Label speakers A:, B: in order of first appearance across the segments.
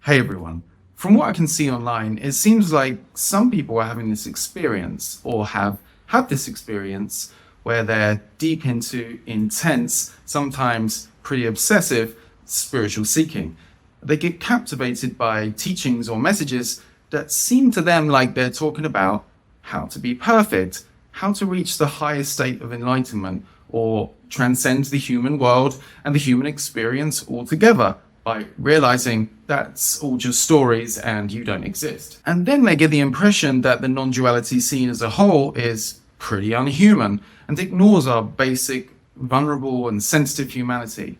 A: Hey everyone. From what I can see online, it seems like some people are having this experience or have had this experience where they're deep into intense, sometimes pretty obsessive spiritual seeking. They get captivated by teachings or messages that seem to them like they're talking about how to be perfect, how to reach the highest state of enlightenment, or transcend the human world and the human experience altogether by realizing that's all just stories and you don't exist. And then they get the impression that the non-duality scene as a whole is pretty unhuman and ignores our basic, vulnerable and sensitive humanity.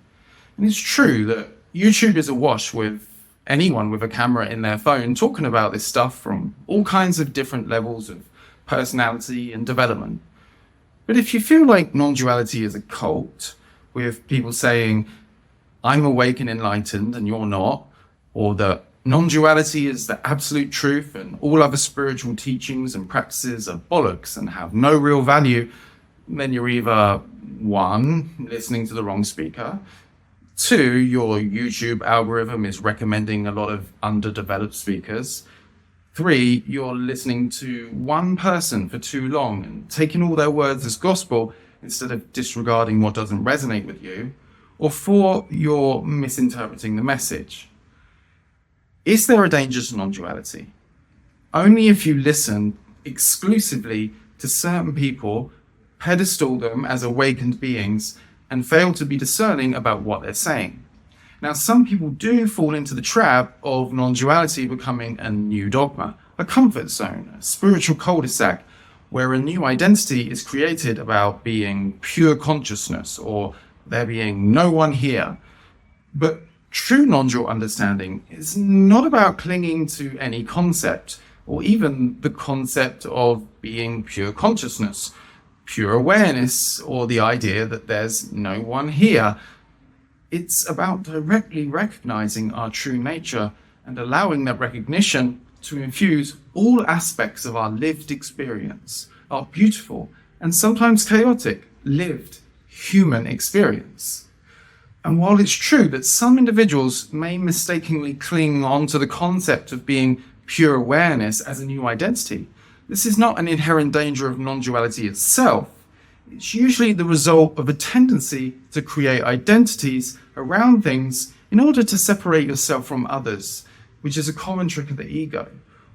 A: And it's true that YouTube is awash with anyone with a camera in their phone talking about this stuff from all kinds of different levels of personality and development. But if you feel like non-duality is a cult, with people saying, I'm awake and enlightened and you're not, or that non-duality is the absolute truth and all other spiritual teachings and practices are bollocks and have no real value, then you're either, one, listening to the wrong speaker, two, your YouTube algorithm is recommending a lot of underdeveloped speakers, three, you're listening to one person for too long and taking all their words as gospel instead of disregarding what doesn't resonate with you, or four, you're misinterpreting the message. Is there a danger to non-duality? Only if you listen exclusively to certain people, pedestal them as awakened beings, and fail to be discerning about what they're saying. Now, some people do fall into the trap of non-duality becoming a new dogma, a comfort zone, a spiritual cul-de-sac, where a new identity is created about being pure consciousness or there being no one here. But true non-dual understanding is not about clinging to any concept, or even the concept of being pure consciousness, pure awareness, or the idea that there's no one here. It's about directly recognizing our true nature and allowing that recognition to infuse all aspects of our lived experience, our beautiful and sometimes chaotic lived human experience. And while it's true that some individuals may mistakenly cling on to the concept of being pure awareness as a new identity, this is not an inherent danger of non-duality itself. It's usually the result of a tendency to create identities around things in order to separate yourself from others, which is a common trick of the ego,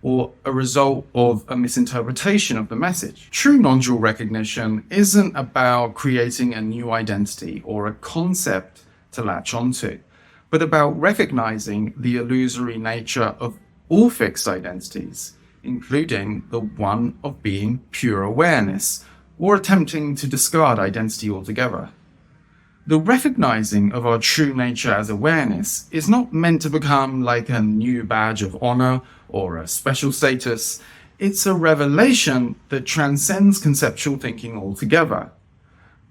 A: or a result of a misinterpretation of the message. True non-dual recognition isn't about creating a new identity or a concept to latch onto, but about recognizing the illusory nature of all fixed identities, including the one of being pure awareness, or attempting to discard identity altogether. The recognizing of our true nature as awareness is not meant to become like a new badge of honor or a special status. It's a revelation that transcends conceptual thinking altogether.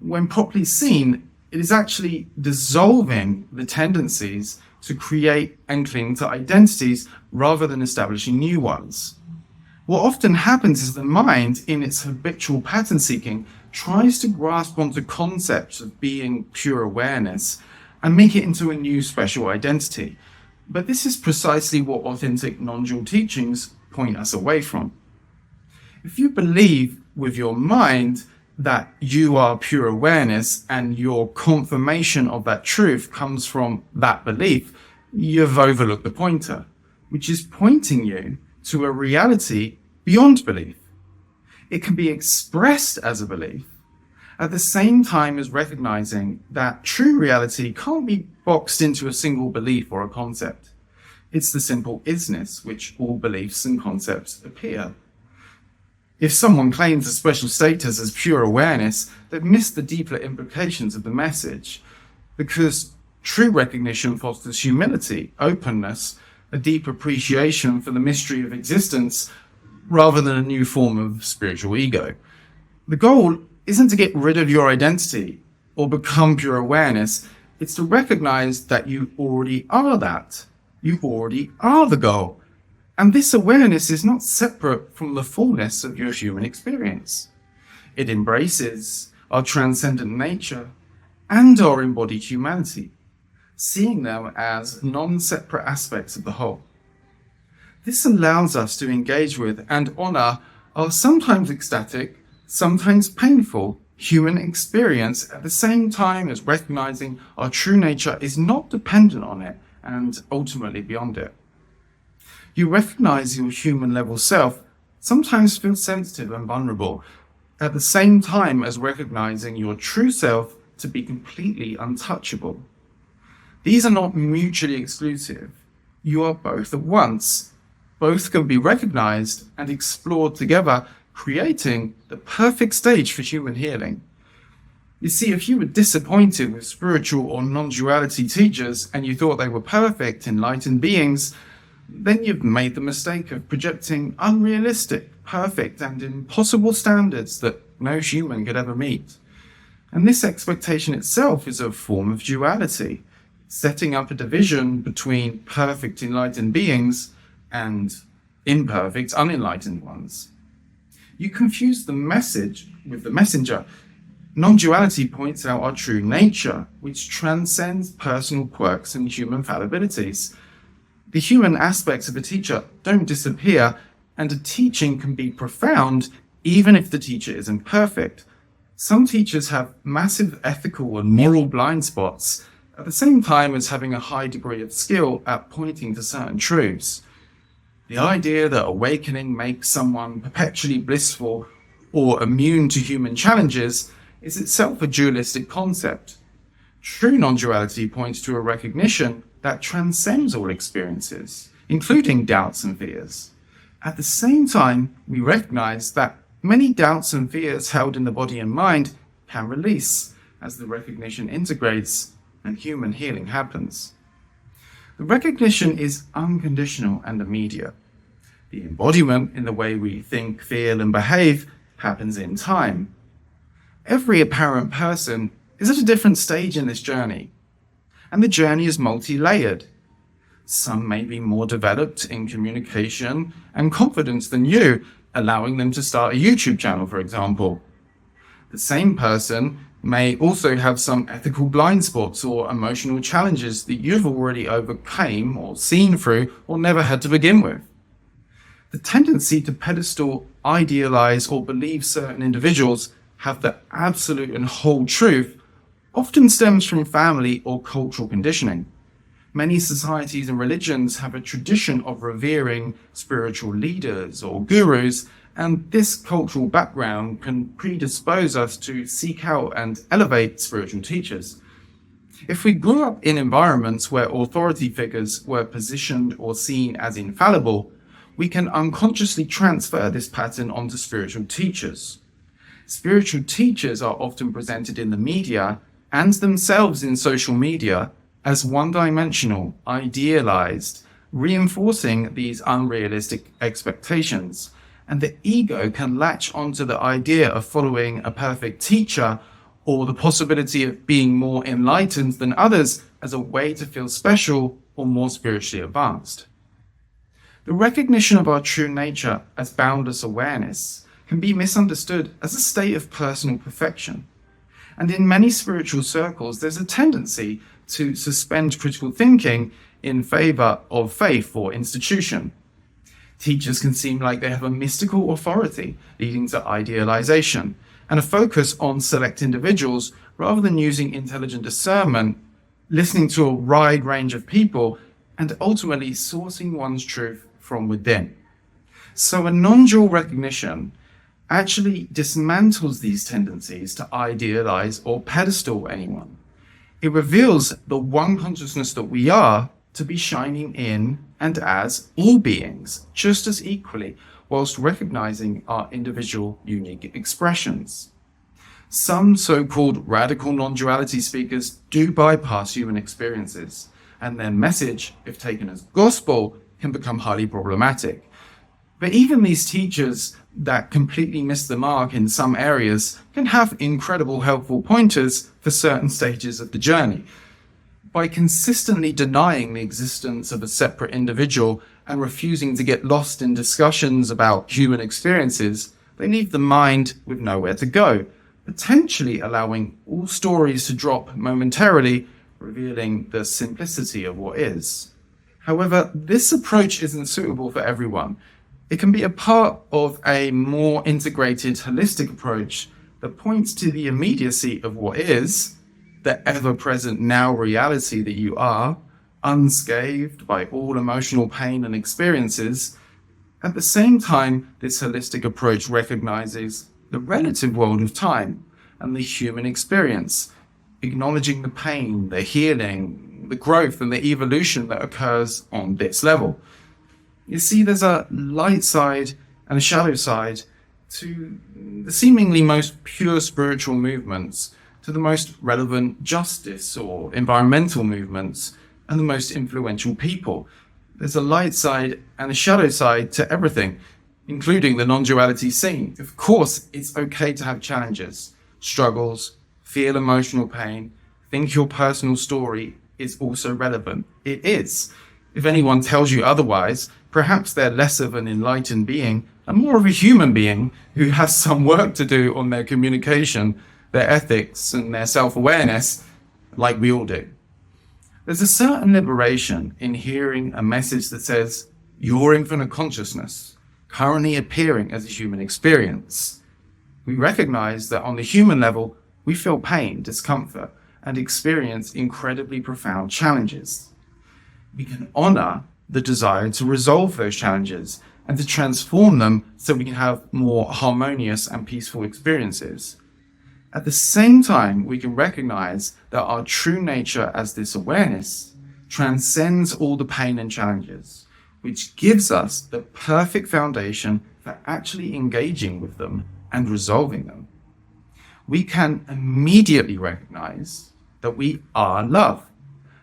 A: When properly seen, it is actually dissolving the tendencies to create and cling to identities rather than establishing new ones. What often happens is the mind, in its habitual pattern seeking, tries to grasp onto concepts of being pure awareness and make it into a new special identity. But this is precisely what authentic non-dual teachings point us away from. If you believe with your mind that you are pure awareness and your confirmation of that truth comes from that belief, you've overlooked the pointer, which is pointing you to a reality beyond belief. It can be expressed as a belief at the same time as recognizing that true reality can't be boxed into a single belief or a concept. It's the simple isness which all beliefs and concepts appear. If someone claims a special status as pure awareness, they've missed the deeper implications of the message, because true recognition fosters humility, openness, a deep appreciation for the mystery of existence, rather than a new form of spiritual ego. The goal isn't to get rid of your identity or become pure awareness. It's to recognize that you already are that. You already are the goal. And this awareness is not separate from the fullness of your human experience. It embraces our transcendent nature and our embodied humanity, seeing them as non-separate aspects of the whole. This allows us to engage with and honor our sometimes ecstatic, sometimes painful human experience at the same time as recognizing our true nature is not dependent on it and ultimately beyond it. You recognize your human level self sometimes feel sensitive and vulnerable, at the same time as recognizing your true self to be completely untouchable. These are not mutually exclusive. You are both at once. Both can be recognized and explored together, creating the perfect stage for human healing. You see, if you were disappointed with spiritual or non-duality teachers and you thought they were perfect, enlightened beings, then you've made the mistake of projecting unrealistic, perfect, and impossible standards that no human could ever meet. And this expectation itself is a form of duality, setting up a division between perfect, enlightened beings and imperfect, unenlightened ones. You confuse the message with the messenger. Non-duality points out our true nature, which transcends personal quirks and human fallibilities. The human aspects of a teacher don't disappear, and a teaching can be profound even if the teacher isn't perfect. Some teachers have massive ethical and moral blind spots, at the same time as having a high degree of skill at pointing to certain truths. The idea that awakening makes someone perpetually blissful or immune to human challenges is itself a dualistic concept. True non-duality points to a recognition that transcends all experiences, including doubts and fears. At the same time, we recognize that many doubts and fears held in the body and mind can release as the recognition integrates and human healing happens. The recognition is unconditional and immediate. The embodiment in the way we think, feel, and behave happens in time. Every apparent person is at a different stage in this journey, and the journey is multi-layered. Some may be more developed in communication and confidence than you, allowing them to start a YouTube channel, for example. The same person may also have some ethical blind spots or emotional challenges that you've already overcame or seen through or never had to begin with. The tendency to pedestal, idealize, or believe certain individuals have the absolute and whole truth often stems from family or cultural conditioning. Many societies and religions have a tradition of revering spiritual leaders or gurus, and this cultural background can predispose us to seek out and elevate spiritual teachers. If we grew up in environments where authority figures were positioned or seen as infallible, we can unconsciously transfer this pattern onto spiritual teachers. Spiritual teachers are often presented in the media and themselves in social media as one-dimensional, idealized, reinforcing these unrealistic expectations. And the ego can latch onto the idea of following a perfect teacher or the possibility of being more enlightened than others as a way to feel special or more spiritually advanced. The recognition of our true nature as boundless awareness can be misunderstood as a state of personal perfection. And in many spiritual circles, there's a tendency to suspend critical thinking in favor of faith or institution. Teachers can seem like they have a mystical authority, leading to idealization and a focus on select individuals rather than using intelligent discernment, listening to a wide range of people, and ultimately sourcing one's truth from within. So a non-dual recognition actually dismantles these tendencies to idealize or pedestal anyone. It reveals the one consciousness that we are to be shining in and as all beings, just as equally, whilst recognizing our individual unique expressions. Some so-called radical non-duality speakers do bypass human experiences, and their message, if taken as gospel, can become highly problematic. But even these teachers that completely miss the mark in some areas can have incredible helpful pointers for certain stages of the journey. By consistently denying the existence of a separate individual and refusing to get lost in discussions about human experiences, they leave the mind with nowhere to go, potentially allowing all stories to drop momentarily, revealing the simplicity of what is. However, this approach isn't suitable for everyone. It can be a part of a more integrated, holistic approach that points to the immediacy of what is, the ever-present now reality that you are, unscathed by all emotional pain and experiences. At the same time, this holistic approach recognizes the relative world of time and the human experience, acknowledging the pain, the healing, the growth, and the evolution that occurs on this level. You see, there's a light side and a shadow side to the seemingly most pure spiritual movements, to the most relevant justice or environmental movements, and the most influential people. There's a light side and a shadow side to everything, including the non-duality scene. Of course, it's okay to have challenges, struggles, feel emotional pain, think your personal story is also relevant. It is. If anyone tells you otherwise, perhaps they're less of an enlightened being and more of a human being who has some work to do on their communication, their ethics, and their self-awareness, like we all do. There's a certain liberation in hearing a message that says, your infinite consciousness, currently appearing as a human experience. We recognize that on the human level, we feel pain, discomfort, and experience incredibly profound challenges. We can honor the desire to resolve those challenges and to transform them so we can have more harmonious and peaceful experiences. At the same time, we can recognize that our true nature as this awareness transcends all the pain and challenges, which gives us the perfect foundation for actually engaging with them and resolving them. We can immediately recognize that we are love,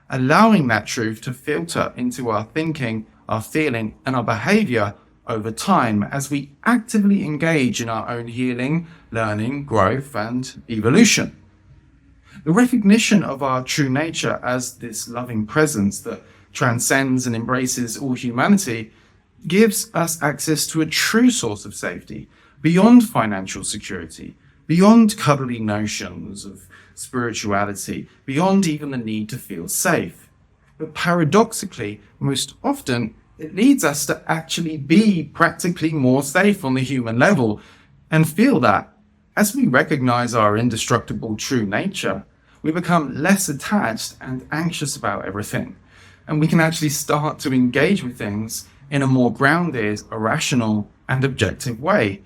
A: allowing that truth to filter into our thinking, our feeling, and our behavior over time as we actively engage in our own healing, learning, growth, and evolution. The recognition of our true nature as this loving presence that transcends and embraces all humanity gives us access to a true source of safety beyond financial security, beyond cuddly notions of spirituality, beyond even the need to feel safe. But paradoxically, most often, it leads us to actually be practically more safe on the human level and feel that as we recognize our indestructible true nature, we become less attached and anxious about everything. And we can actually start to engage with things in a more grounded, rational, and objective way.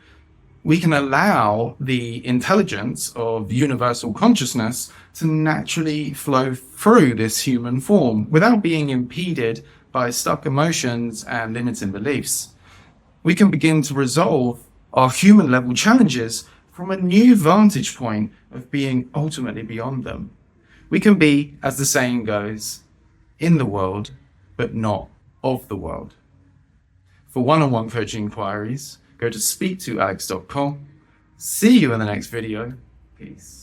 A: We can allow the intelligence of universal consciousness to naturally flow through this human form without being impeded by stuck emotions and limiting beliefs. We can begin to resolve our human level challenges from a new vantage point of being ultimately beyond them. We can be, as the saying goes, in the world, but not of the world. For one-on-one coaching inquiries, go to speaktoalex.com. See you in the next video. Peace.